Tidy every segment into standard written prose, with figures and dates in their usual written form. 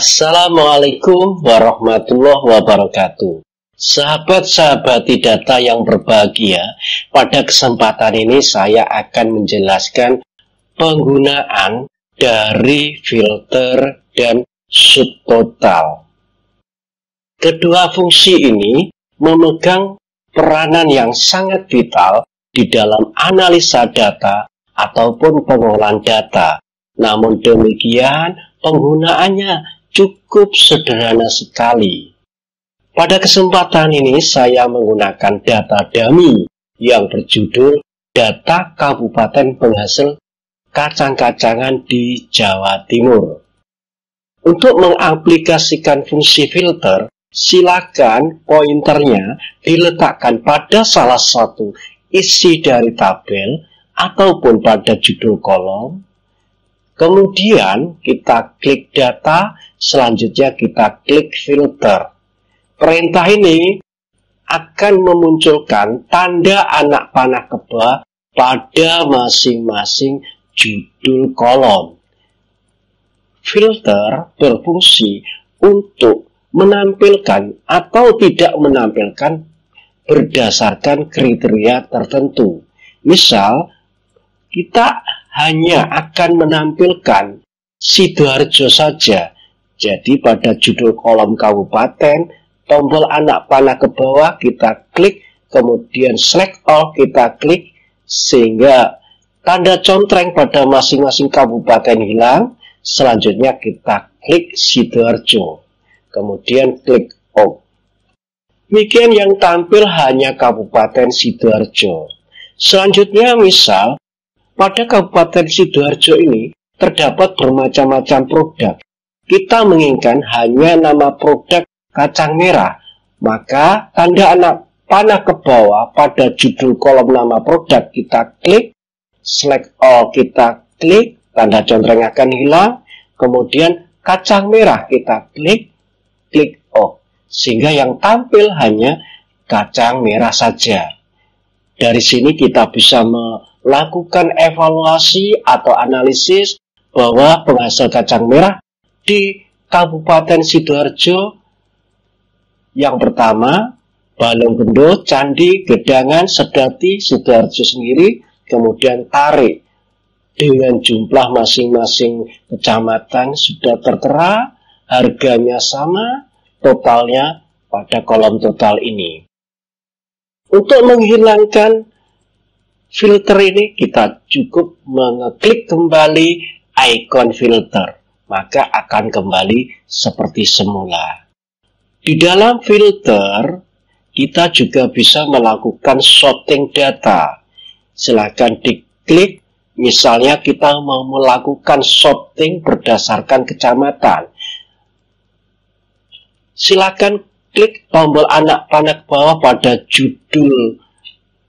Assalamualaikum warahmatullahi wabarakatuh. Sahabat-sahabat data yang berbahagia, pada kesempatan ini saya akan menjelaskan penggunaan dari filter dan subtotal. Kedua fungsi ini memegang peranan yang sangat vital di dalam analisa data ataupun pengolahan data. Namun demikian, penggunaannya cukup sederhana sekali. Pada kesempatan ini saya menggunakan data dummy yang berjudul Data Kabupaten Penghasil Kacang-Kacangan di Jawa Timur. Untuk mengaplikasikan fungsi filter, silakan pointernya diletakkan pada salah satu isi dari tabel ataupun pada judul kolom. Kemudian kita klik data, selanjutnya kita klik filter. Perintah ini akan memunculkan tanda anak panah ke bawah pada masing-masing judul kolom. Filter berfungsi untuk menampilkan atau tidak menampilkan berdasarkan kriteria tertentu. Misal, kita hanya akan menampilkan Sidoarjo saja. Jadi pada judul kolom kabupaten, tombol anak panah ke bawah kita klik, kemudian select all kita klik, sehingga tanda contreng pada masing-masing kabupaten hilang. Selanjutnya kita klik Sidoarjo, kemudian klik OK. Demikian yang tampil hanya Kabupaten Sidoarjo. Selanjutnya misal, pada Kabupaten Sidoarjo ini terdapat bermacam-macam produk. Kita menginginkan hanya nama produk kacang merah, maka tanda anak panah ke bawah pada judul kolom nama produk kita klik, select all kita klik, tanda contreng akan hilang, kemudian kacang merah kita klik, klik OK, sehingga yang tampil hanya kacang merah saja. Dari sini kita bisa melakukan evaluasi atau analisis bahwa penghasil kacang merah di Kabupaten Sidoarjo yang pertama, Balonggendo, Candi, Gedangan, Sedati, Sidoarjo sendiri, kemudian Tarik. Dengan jumlah masing-masing kecamatan sudah tertera, harganya sama, totalnya pada kolom total ini. Untuk menghilangkan filter ini, kita cukup mengeklik kembali ikon filter, maka akan kembali seperti semula. Di dalam filter, kita juga bisa melakukan sorting data. Silakan diklik, misalnya kita mau melakukan sorting berdasarkan kecamatan. Silakan klik tombol anak panah ke bawah pada judul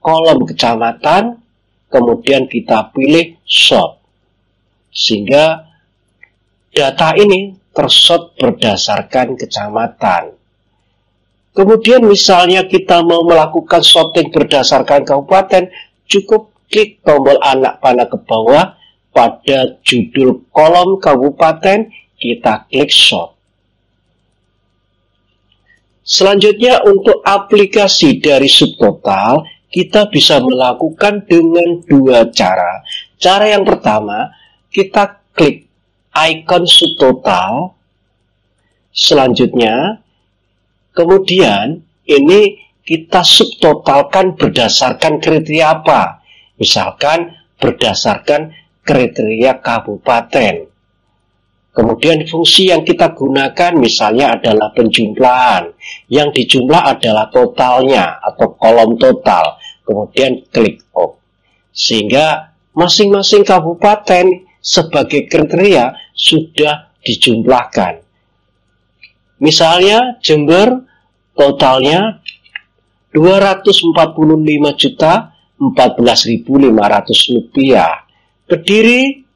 kolom kecamatan, kemudian kita pilih sort, sehingga data ini tersort berdasarkan kecamatan. Kemudian misalnya kita mau melakukan sorting berdasarkan kabupaten, cukup klik tombol anak panah ke bawah pada judul kolom kabupaten, kita klik sort. Selanjutnya untuk aplikasi dari subtotal, kita bisa melakukan dengan dua cara. Cara yang pertama, kita klik ikon subtotal. Selanjutnya, kemudian ini kita subtotalkan berdasarkan kriteria apa? Misalkan berdasarkan kriteria kabupaten. Kemudian fungsi yang kita gunakan misalnya adalah penjumlahan. Yang dijumlah adalah totalnya atau kolom total. Kemudian klik OK. Sehingga masing-masing kabupaten sebagai kriteria sudah dijumlahkan. Misalnya Jember totalnya 245.014.500 rupiah. Kediri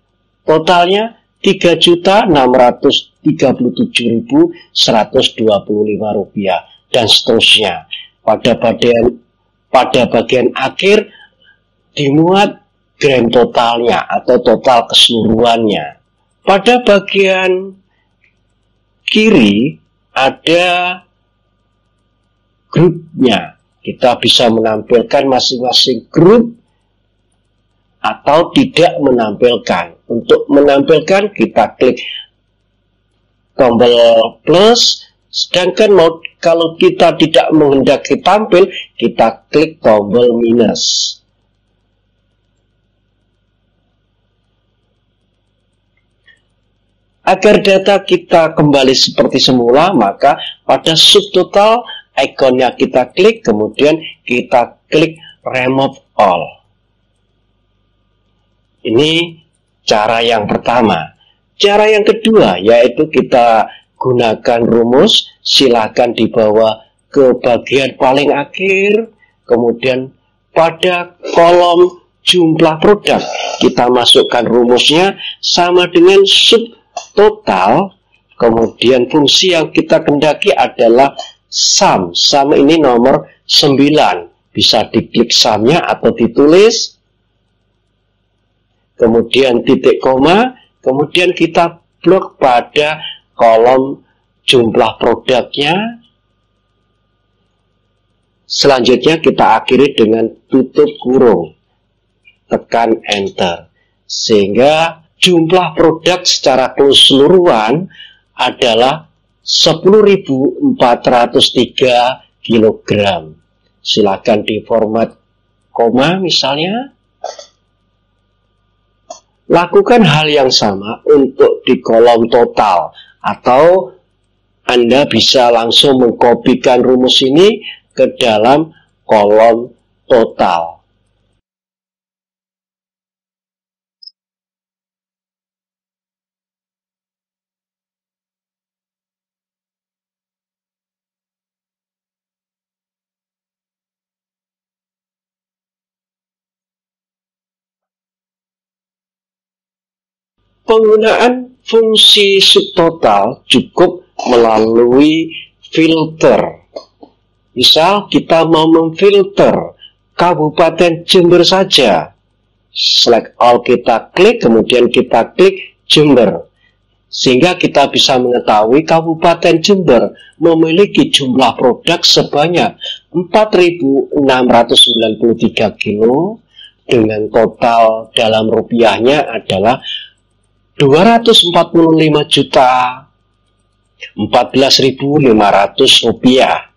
totalnya 3.637.125 rupiah, dan seterusnya. Pada bagian akhir dimuat grand totalnya atau total keseluruhannya. Pada bagian kiri ada grupnya. Kita bisa menampilkan masing-masing grup atau tidak menampilkan. Untuk menampilkan kita klik tombol plus, sedangkan kalau kita tidak menghendaki tampil, kita klik tombol minus. Agar data kita kembali seperti semula, maka pada subtotal ikonnya kita klik, kemudian kita klik remove all. Ini cara yang pertama. Cara yang kedua yaitu kita gunakan rumus, silakan dibawa ke bagian paling akhir, kemudian pada kolom jumlah produk kita masukkan rumusnya sama dengan subtotal, kemudian fungsi yang kita kendaki adalah sum. Sum ini nomor 9, bisa diklik sumnya atau ditulis, kemudian titik koma, kemudian kita blok pada kolom jumlah produknya. Selanjutnya kita akhiri dengan tutup kurung, tekan enter, sehingga jumlah produk secara keseluruhan adalah 10.403 kg. Silakan di format koma misalnya. Lakukan hal yang sama untuk di kolom total, atau Anda bisa langsung mengkopikan rumus ini ke dalam kolom total. Penggunaan fungsi subtotal cukup melalui filter. Misal kita mau memfilter Kabupaten Jember saja. Select all kita klik, kemudian kita klik Jember. Sehingga kita bisa mengetahui Kabupaten Jember memiliki jumlah produk sebanyak 4.693 kilo dengan total dalam rupiahnya adalah 245.014.500 rupiah.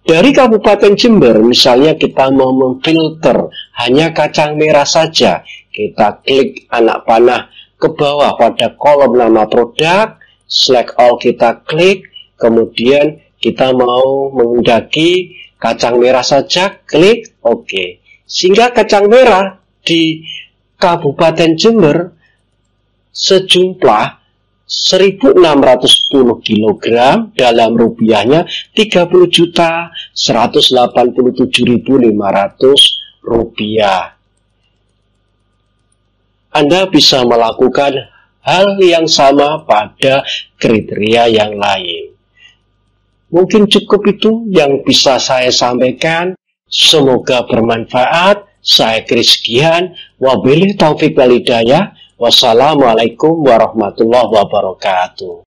Dari Kabupaten Jember, misalnya kita mau memfilter hanya kacang merah saja, kita klik anak panah ke bawah pada kolom nama produk, select all kita klik, kemudian kita mau menghendaki kacang merah saja, klik OK. Sehingga kacang merah di Kabupaten Jember sejumlah 1.610 kg, dalam rupiahnya 30.187.500 rupiah. Anda bisa melakukan hal yang sama pada kriteria yang lain. Mungkin cukup itu yang bisa saya sampaikan. Semoga bermanfaat. Saya Kris Gian. Wabillahi taufiq wal hidayah. Wassalamualaikum warahmatullahi wabarakatuh.